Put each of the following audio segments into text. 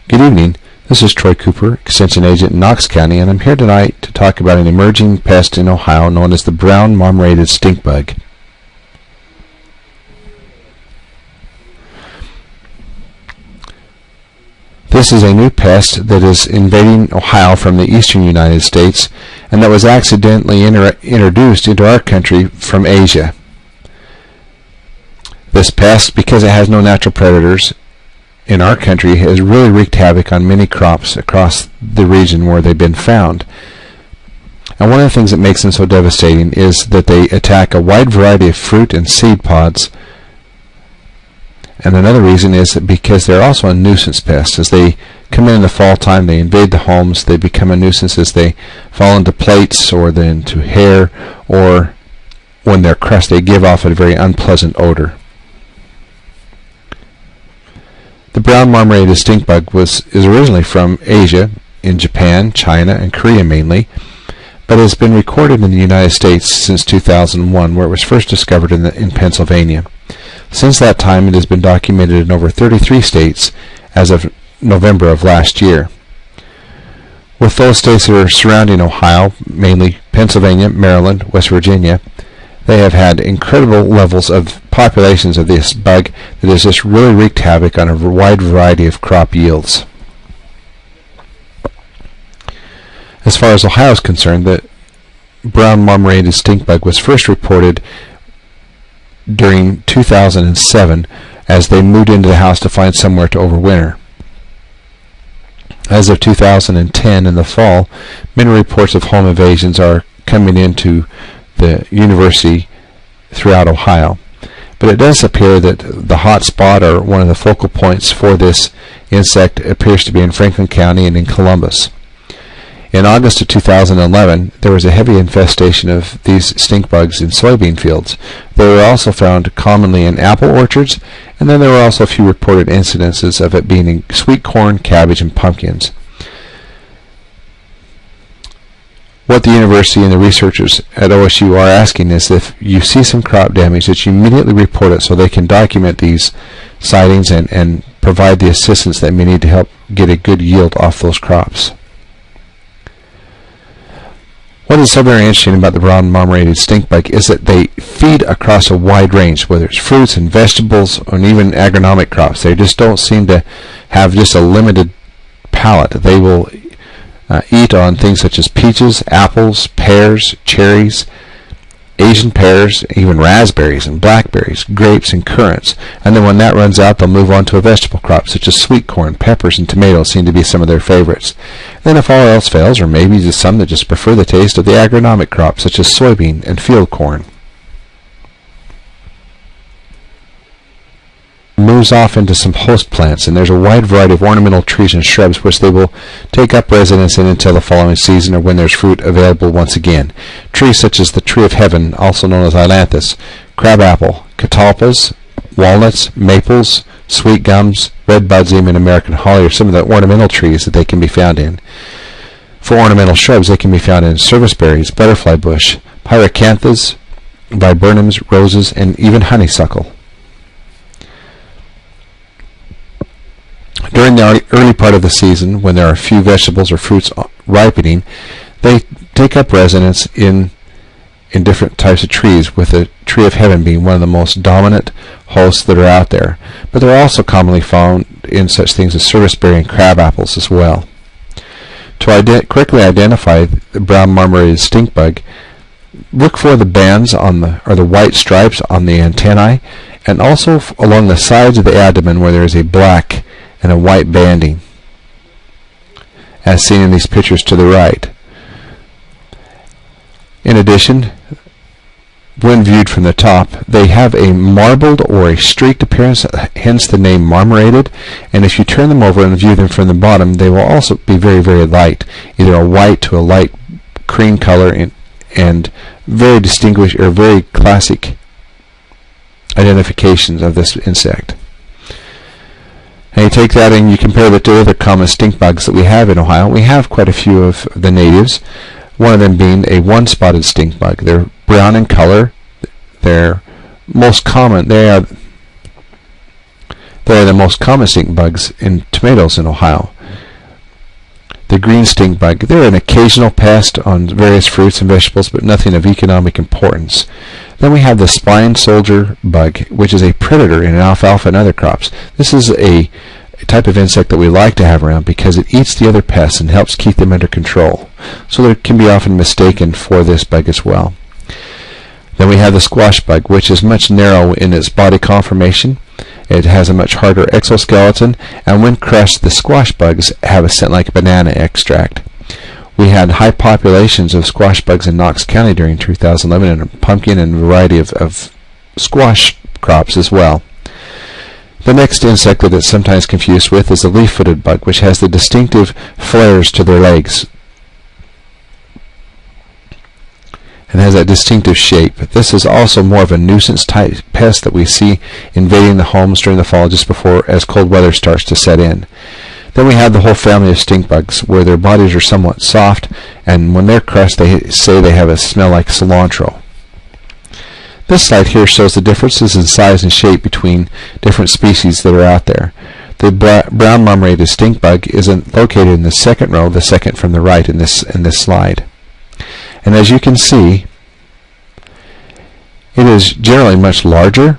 Good evening. This is Troy Cooper, Extension Agent in Knox County, and I'm here tonight to talk about an emerging pest in Ohio known as the Brown Marmorated Stink Bug. This is a new pest that is invading Ohio from the eastern United States and that was accidentally introduced into our country from Asia. This pest, because it has no natural predators in our country, has really wreaked havoc on many crops across the region where they've been found. And one of the things that makes them so devastating is that they attack a wide variety of fruit and seed pods. And another reason is that because they're also a nuisance pest. As they come in the fall time, they invade the homes, they become a nuisance as they fall into plates or then into hair, or when they're crushed they give off a very unpleasant odor. The brown marmorated stink bug is originally from Asia, in Japan, China, and Korea mainly, but has been recorded in the United States since 2001, where it was first discovered in Pennsylvania. Since that time, it has been documented in over 33 states as of November of last year. With those states that are surrounding Ohio, mainly Pennsylvania, Maryland, West Virginia, they have had incredible levels of populations of this bug that has just really wreaked havoc on a wide variety of crop yields. As far as Ohio is concerned, the brown marmorated stink bug was first reported during 2007 as they moved into the house to find somewhere to overwinter. As of 2010 in the fall, many reports of home invasions are coming into the university throughout Ohio. But it does appear that the hot spot, or one of the focal points for this insect, appears to be in Franklin County and in Columbus. In August of 2011, there was a heavy infestation of these stink bugs in soybean fields. They were also found commonly in apple orchards, and then there were also a few reported incidences of it being in sweet corn, cabbage, and pumpkins. What the university and the researchers at OSU are asking is if you see some crop damage that you immediately report it so they can document these sightings and provide the assistance that may need to help get a good yield off those crops. What is so very interesting about the brown marmorated stink bug is that they feed across a wide range, whether it's fruits and vegetables or even agronomic crops. They just don't seem to have just a limited palate. They will eat on things such as peaches, apples, pears, cherries, Asian pears, even raspberries and blackberries, grapes and currants. And then when that runs out, they'll move on to a vegetable crop such as sweet corn, peppers, and tomatoes seem to be some of their favorites. Then if all else fails, or maybe just some that just prefer the taste of the agronomic crops such as soybean and field corn. Moves off into some host plants, and there's a wide variety of ornamental trees and shrubs which they will take up residence in until the following season or when there's fruit available once again. Trees such as the tree of heaven, also known as ailanthus, crabapple, catalpas, walnuts, maples, sweet gums, red budzime, and American holly are some of the ornamental trees that they can be found in. For ornamental shrubs, they can be found in serviceberries, butterfly bush, pyracanthus, viburnums, roses, and even honeysuckle. During the early part of the season, when there are few vegetables or fruits ripening, they take up residence in different types of trees, with the tree of heaven being one of the most dominant hosts that are out there. But they're also commonly found in such things as serviceberry and crab apples as well. To quickly identify the brown marmorated stink bug, look for the bands on the white stripes on the antennae, and also along the sides of the abdomen where there is a black and a white banding, as seen in these pictures to the right. In addition, when viewed from the top, they have a marbled or a streaked appearance, hence the name marmorated, and if you turn them over and view them from the bottom, they will also be very, very light, either a white to a light cream color, and very distinguished or very classic identifications of this insect. And you take that and you compare it to other common stink bugs that we have in Ohio. We have quite a few of the natives, one of them being a one-spotted stink bug. They're brown in color. They're most common. They are the most common stink bugs in tomatoes in Ohio. the green stink bug. They're an occasional pest on various fruits and vegetables, but nothing of economic importance. Then we have the spine soldier bug, which is a predator in alfalfa and other crops. This is a type of insect that we like to have around because it eats the other pests and helps keep them under control. So they can be often mistaken for this bug as well. Then we have the squash bug, which is much narrower in its body conformation. It has a much harder exoskeleton, and when crushed, the squash bugs have a scent like banana extract. We had high populations of squash bugs in Knox County during 2011, and a pumpkin and a variety of squash crops as well. The next insect that it's sometimes confused with is the leaf-footed bug, which has the distinctive flares to their legs and has that distinctive shape. This is also more of a nuisance type pest that we see invading the homes during the fall just before as cold weather starts to set in. Then we have the whole family of stink bugs, where their bodies are somewhat soft, and when they're crushed they say they have a smell like cilantro. This slide here shows the differences in size and shape between different species that are out there. The brown marmorated stink bug is located in the second row, the second from the right in this slide. And as you can see, it is generally much larger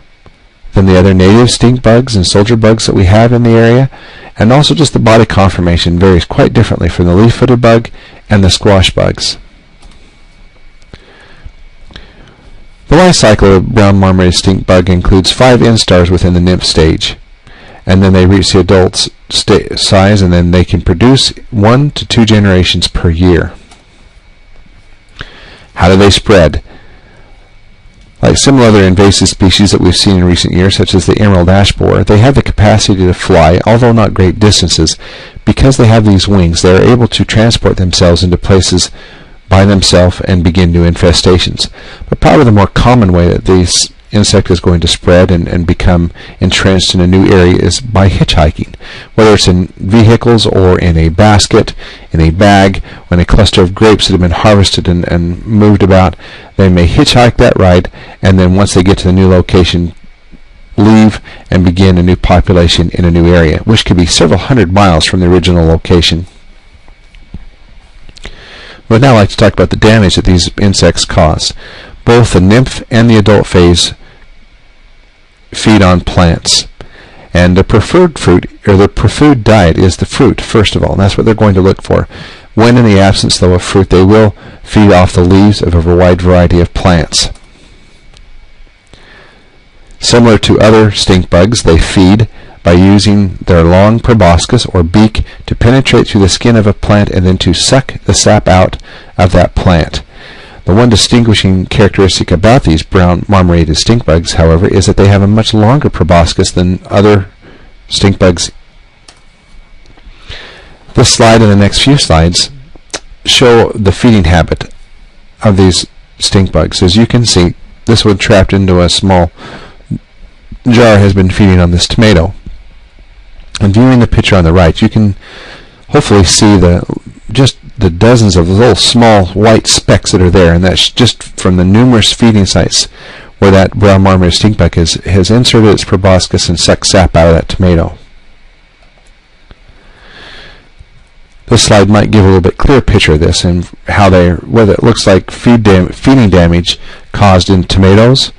than the other native stink bugs and soldier bugs that we have in the area, and also just the body conformation varies quite differently from the leaf-footed bug and the squash bugs. The life cycle of brown marmorated stink bug includes 5 instars within the nymph stage, and then they reach the adult size, and then they can produce 1 to 2 generations per year. How do they spread? Like similar other invasive species that we've seen in recent years, such as the emerald ash borer, they have the capacity to fly, although not great distances. Because they have these wings, they are able to transport themselves into places by themselves and begin new infestations. But probably the more common way that this insect is going to spread and become entrenched in a new area is by hitchhiking, whether it's in vehicles or in a basket, in a bag. When a cluster of grapes that have been harvested and moved about, they may hitchhike that ride, and then once they get to the new location, leave and begin a new population in a new area, which could be several hundred miles from the original location. But now I'd like to talk about the damage that these insects cause. Both the nymph and the adult phase feed on plants, and the preferred fruit, or the preferred diet, is the fruit first of all, and that's what they're going to look for. When in the absence though of fruit, they will feed off the leaves of a wide variety of plants. Similar to other stink bugs, they feed by using their long proboscis or beak to penetrate through the skin of a plant and then to suck the sap out of that plant. The one distinguishing characteristic about these brown marmorated stink bugs, however, is that they have a much longer proboscis than other stink bugs. This slide and the next few slides show the feeding habit of these stink bugs. As you can see, this one trapped into a small jar has been feeding on this tomato. And viewing the picture on the right, you can hopefully see the dozens of little small white specks that are there, and that's just from the numerous feeding sites where that brown marmorated stink bug has inserted its proboscis and sucked sap out of that tomato. This slide might give a little bit clearer picture of this and how whether it looks like feeding damage caused in tomatoes,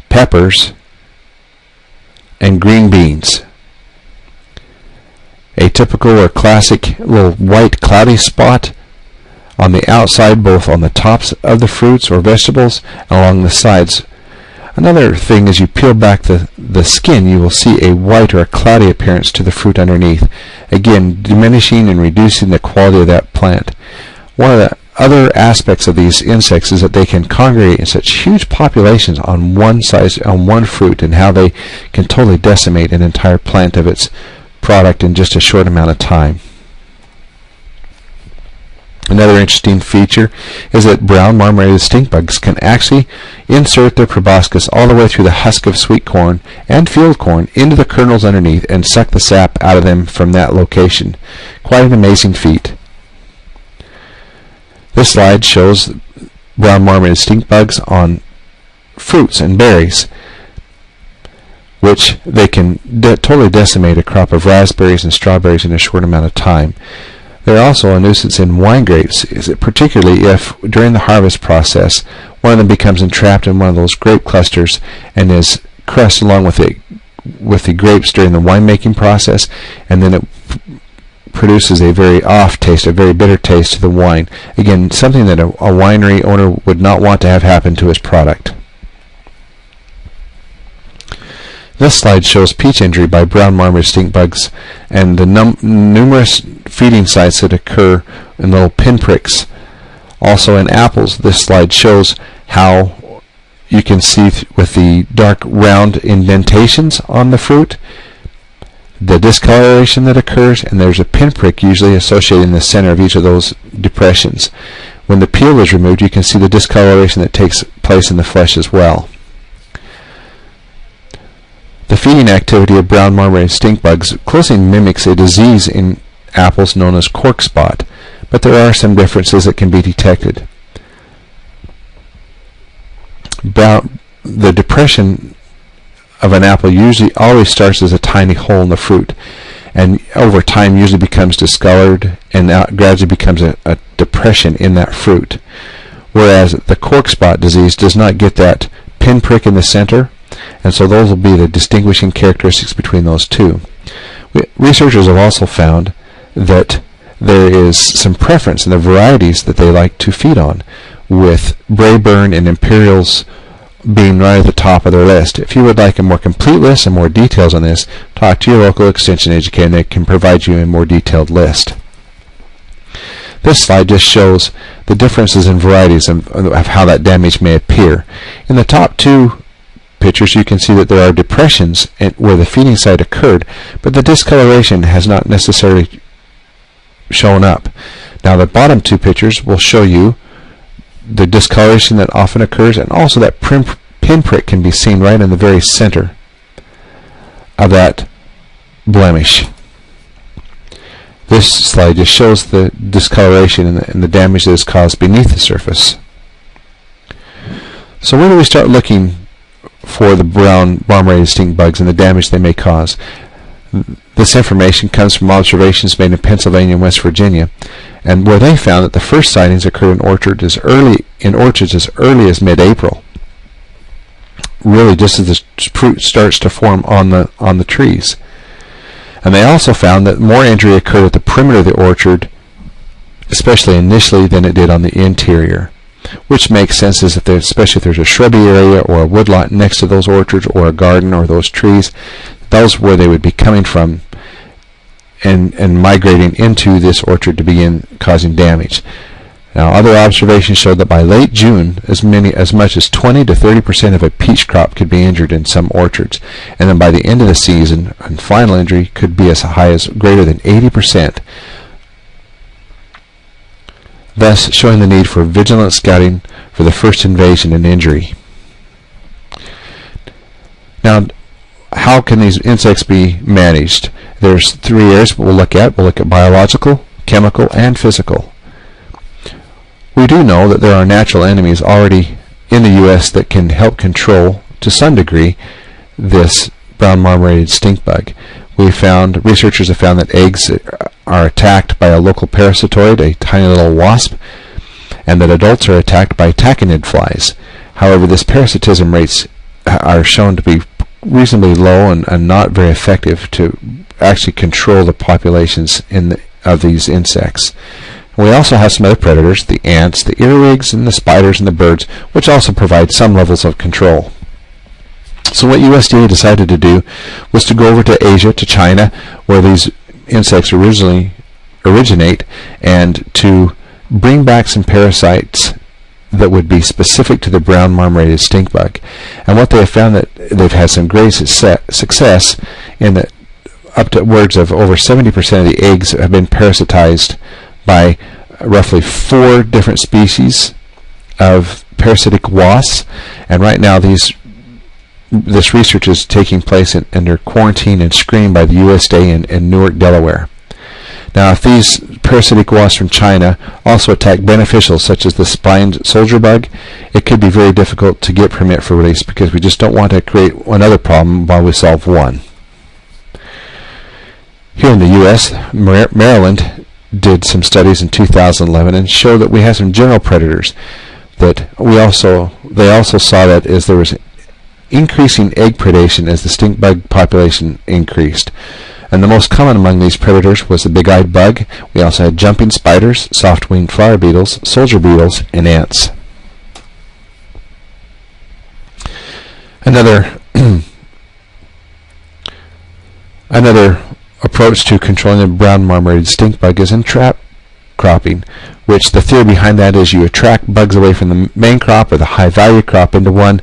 peppers, and green beans. A typical or classic little white cloudy spot on the outside, both on the tops of the fruits or vegetables and along the sides. Another thing, as you peel back the skin, you will see a white or a cloudy appearance to the fruit underneath, again diminishing and reducing the quality of that plant. One of the other aspects of these insects is that they can congregate in such huge populations on one fruit, and how they can totally decimate an entire plant of its product in just a short amount of time. Another interesting feature is that brown marmorated stink bugs can actually insert their proboscis all the way through the husk of sweet corn and field corn into the kernels underneath and suck the sap out of them from that location. Quite an amazing feat. This slide shows brown marmorated stink bugs on fruits and berries, which they can totally decimate a crop of raspberries and strawberries in a short amount of time. They're also a nuisance in wine grapes, particularly if during the harvest process one of them becomes entrapped in one of those grape clusters and is crushed along with the grapes during the winemaking process, and then it produces a very off taste, a very bitter taste to the wine. Again, something that a winery owner would not want to have happen to his product. This slide shows peach injury by brown marmorated stink bugs and the numerous feeding sites that occur in little pinpricks. Also in apples, this slide shows how you can see with the dark round indentations on the fruit, the discoloration that occurs, and there's a pinprick usually associated in the center of each of those depressions. When the peel is removed, you can see the discoloration that takes place in the flesh as well. The feeding activity of brown marmorated stink bugs closely mimics a disease in apples known as cork spot, but there are some differences that can be detected. The depression of an apple usually always starts as a tiny hole in the fruit, and over time usually becomes discolored and gradually becomes a depression in that fruit. Whereas the cork spot disease does not get that pinprick in the center, and so those will be the distinguishing characteristics between those two. Researchers have also found that there is some preference in the varieties that they like to feed on, with Braeburn and Imperials being right at the top of their list. If you would like a more complete list and more details on this, talk to your local extension educator and they can provide you a more detailed list. This slide just shows the differences in varieties of how that damage may appear. In the top two pictures you can see that there are depressions where the feeding site occurred, but the discoloration has not necessarily shown up. Now the bottom two pictures will show you the discoloration that often occurs, and also that pinprick can be seen right in the very center of that blemish. This slide just shows the discoloration and the damage that is caused beneath the surface. So where do we start looking for the brown marmorated stink bugs and the damage they may cause? This information comes from observations made in Pennsylvania and West Virginia, and where they found that the first sightings occurred in orchards as early as mid-April, really just as the fruit starts to form on the trees. And they also found that more injury occurred at the perimeter of the orchard, especially initially, than it did on the interior, which makes sense, as especially if there's a shrubby area or a woodlot next to those orchards or a garden or those trees. Those where they would be coming from and migrating into this orchard to begin causing damage. Now, other observations showed that by late June, as much as 20 to 30% of a peach crop could be injured in some orchards, and then by the end of the season, and final injury could be as high as greater than 80%, thus showing the need for vigilant scouting for the first invasion and injury. Now, how can these insects be managed? There's three areas we'll look at. We'll look at biological, chemical, and physical. We do know that there are natural enemies already in the U.S. that can help control, to some degree, this brown marmorated stink bug. Researchers have found that eggs are attacked by a local parasitoid, a tiny little wasp, and that adults are attacked by tachinid flies. However, this parasitism rates are shown to be reasonably low and not very effective to actually control the populations of these insects. We also have some other predators, the ants, the earwigs, and the spiders and the birds, which also provide some levels of control. So what USDA decided to do was to go over to Asia, to China, where these insects originate, and to bring back some parasites that would be specific to the brown marmorated stink bug. And what they have found, that they've had some great success in that upwards of over 70% of the eggs have been parasitized by roughly 4 different species of parasitic wasps. And right now this research is taking place under quarantine and screening by the USDA in Newark, Delaware. Now, if these parasitic wasps from China also attack beneficials such as the spined soldier bug, it could be very difficult to get permit for release, because we just don't want to create another problem while we solve one. Here in the U.S., Maryland did some studies in 2011 and showed that we had some general predators that they also saw that as there was increasing egg predation as the stink bug population increased. And the most common among these predators was the big-eyed bug. We also had jumping spiders, soft-winged flower beetles, soldier beetles, and ants. Another approach to controlling the brown marmorated stink bug is in trap cropping, which the theory behind that is you attract bugs away from the main crop or the high-value crop into one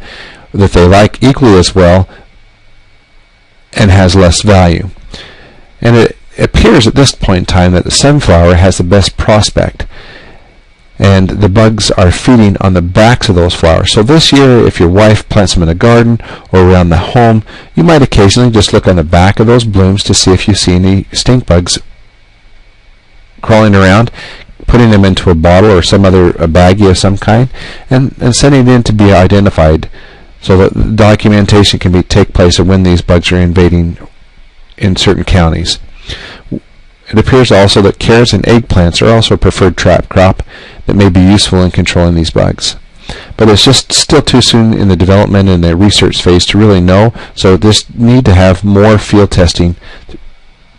that they like equally as well and has less value. And it appears at this point in time that the sunflower has the best prospect, and the bugs are feeding on the backs of those flowers. So this year, if your wife plants them in a garden or around the home, you might occasionally just look on the back of those blooms to see if you see any stink bugs crawling around, putting them into a bottle or some other baggie of some kind, and sending it in to be identified so that documentation can take place of when these bugs are invading in certain counties. It appears also that carrots and eggplants are also a preferred trap crop that may be useful in controlling these bugs. But it's just still too soon in the development and the research phase to really know, so this need to have more field testing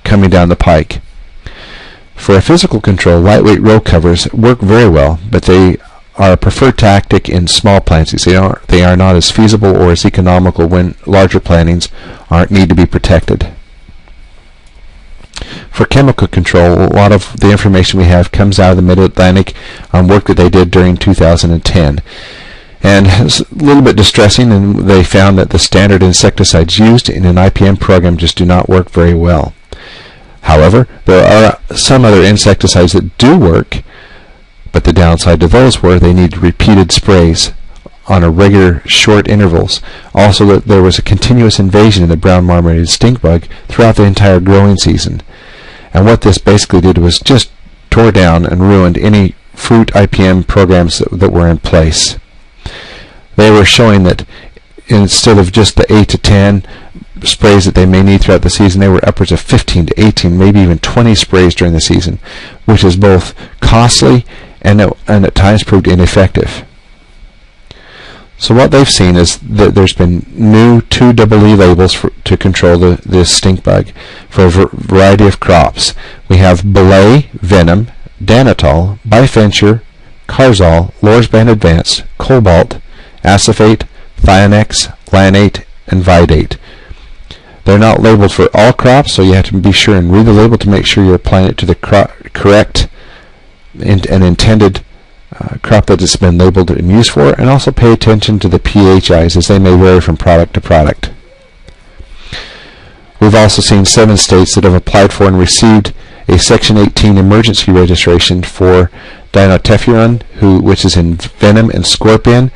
coming down the pike. For a physical control, lightweight row covers work very well, but they are a preferred tactic in small plantings. They are not as feasible or as economical when larger plantings need to be protected. For chemical control, a lot of the information we have comes out of the Mid-Atlantic on work that they did during 2010. And it's a little bit distressing, and they found that the standard insecticides used in an IPM program just do not work very well. However, there are some other insecticides that do work, but the downside to those were they need repeated sprays on a regular short intervals. Also, that there was a continuous invasion of the brown marmorated stink bug throughout the entire growing season. And what this basically did was just tore down and ruined any fruit IPM programs that were in place. They were showing that instead of just the 8 to 10 sprays that they may need throughout the season, they were upwards of 15 to 18, maybe even 20 sprays during the season, which is both costly and at times proved ineffective. So what they've seen is that there's been new 2EE labels to control this stink bug for a variety of crops. We have belay, venom, danitol, bifenture, carzol, lorsban advanced, cobalt, acephate, thionex, lanate, and vidate. They're not labeled for all crops, so you have to be sure and read the label to make sure you're applying it to the correct and intended crop that it's been labeled and used for, and also pay attention to the PHIs as they may vary from product to product. We've also seen 7 states that have applied for and received a Section 18 emergency registration for dinotefuran, which is in venom and scorpion.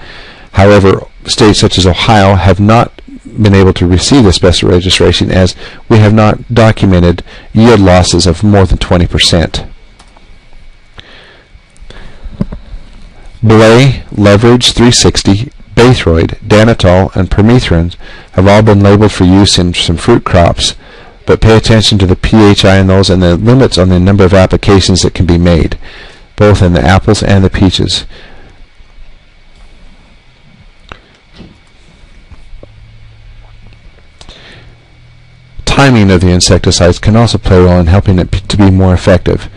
However, states such as Ohio have not been able to receive this special registration as we have not documented yield losses of more than 20%. Belay, Leverage 360, Baythroid, Danitol, and Permethrin have all been labeled for use in some fruit crops, but pay attention to the PHI in those and the limits on the number of applications that can be made, both in the apples and the peaches. Timing of the insecticides can also play a role in helping it to be more effective.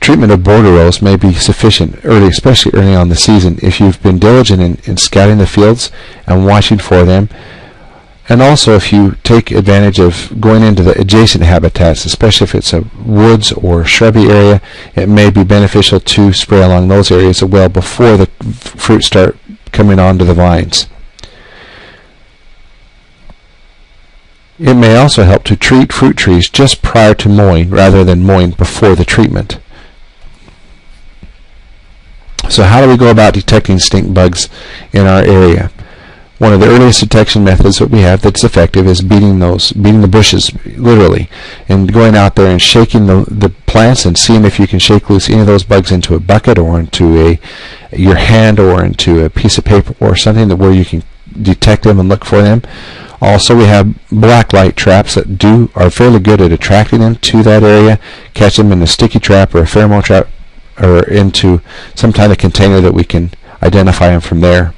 Treatment of bordereaux may be sufficient early, especially early on in the season, if you've been diligent in scouting the fields and watching for them, and also if you take advantage of going into the adjacent habitats, especially if it's a woods or shrubby area. It may be beneficial to spray along those areas as well before the fruit start coming onto the vines. It may also help to treat fruit trees just prior to mowing rather than mowing before the treatment. So how do we go about detecting stink bugs in our area? One of the earliest detection methods that we have that's effective is beating the bushes, literally, and going out there and shaking the plants and seeing if you can shake loose any of those bugs into a bucket or into your hand or into a piece of paper or something where you can detect them and look for them. Also, we have black light traps that are fairly good at attracting them to that area, catch them in a sticky trap or a pheromone trap, or into some kind of container that we can identify them from there.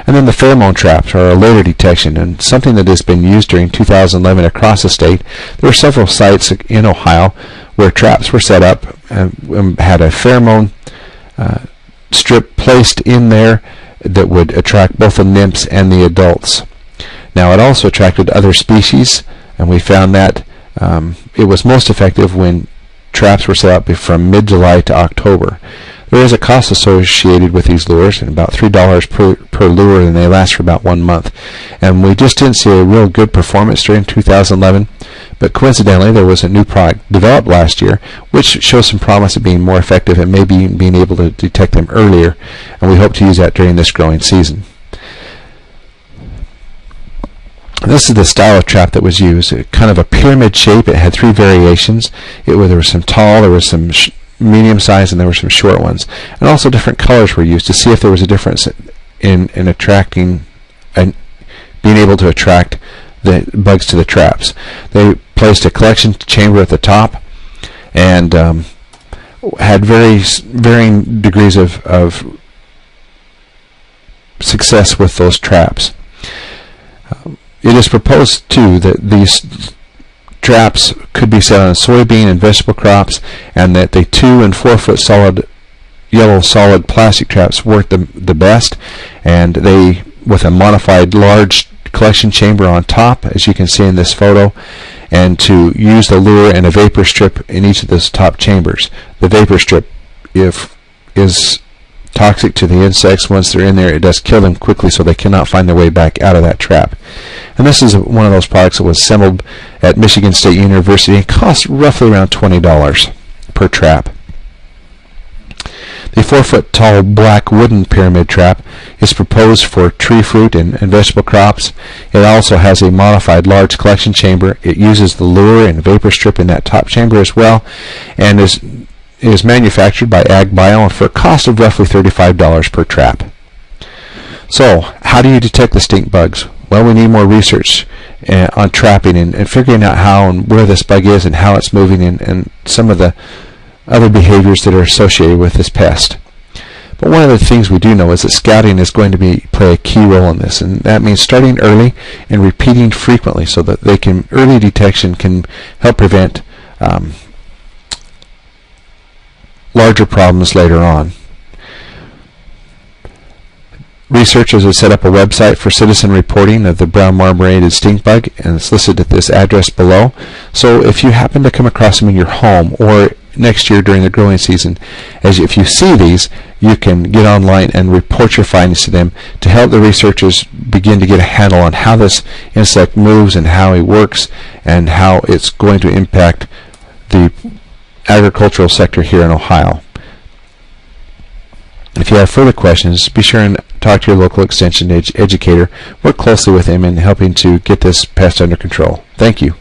And then the pheromone traps are a later detection, and something that has been used during 2011 across the state. There were several sites in Ohio where traps were set up and had a pheromone strip placed in there that would attract both the nymphs and the adults. Now, it also attracted other species, and we found that it was most effective when traps were set up from mid-July to October. There is a cost associated with these lures, and about $3 per lure, and they last for about 1 month. And we just didn't see a real good performance during 2011, but coincidentally there was a new product developed last year which shows some promise of being more effective and maybe being able to detect them earlier, and we hope to use that during this growing season. This is the style of trap that was used, kind of a pyramid shape. It had 3 variations. There was some tall, there was some medium size, and there were some short ones. And also different colors were used to see if there was a difference in attracting and being able to attract the bugs to the traps. They placed a collection chamber at the top and had varying degrees of success with those traps. It is proposed, too, that these traps could be set on soybean and vegetable crops, and that the 2 and 4 foot yellow solid plastic traps work the best, and they, with a modified large collection chamber on top, as you can see in this photo, and to use the lure and a vapor strip in each of those top chambers. The vapor strip is toxic to the insects. Once they're in there, it does kill them quickly, so they cannot find their way back out of that trap. And this is one of those products that was assembled at Michigan State University and costs roughly around $20 per trap. The 4 foot tall black wooden pyramid trap is proposed for tree fruit and vegetable crops. It also has a modified large collection chamber. It uses the lure and vapor strip in that top chamber as well, and is manufactured by AgBio for a cost of roughly $35 per trap. So, how do you detect the stink bugs? Well, we need more research on trapping and figuring out how and where this bug is and how it's moving, and some of the other behaviors that are associated with this pest. But one of the things we do know is that scouting is going to play a key role in this, and that means starting early and repeating frequently so that early detection can help prevent larger problems later on. Researchers have set up a website for citizen reporting of the brown marmorated stink bug, and it's listed at this address below. So if you happen to come across them in your home or next year during the growing season, if you see these, you can get online and report your findings to them to help the researchers begin to get a handle on how this insect moves and how it works and how it's going to impact the agricultural sector here in Ohio. If you have further questions, be sure and talk to your local extension educator. Work closely with him in helping to get this pest under control. Thank you.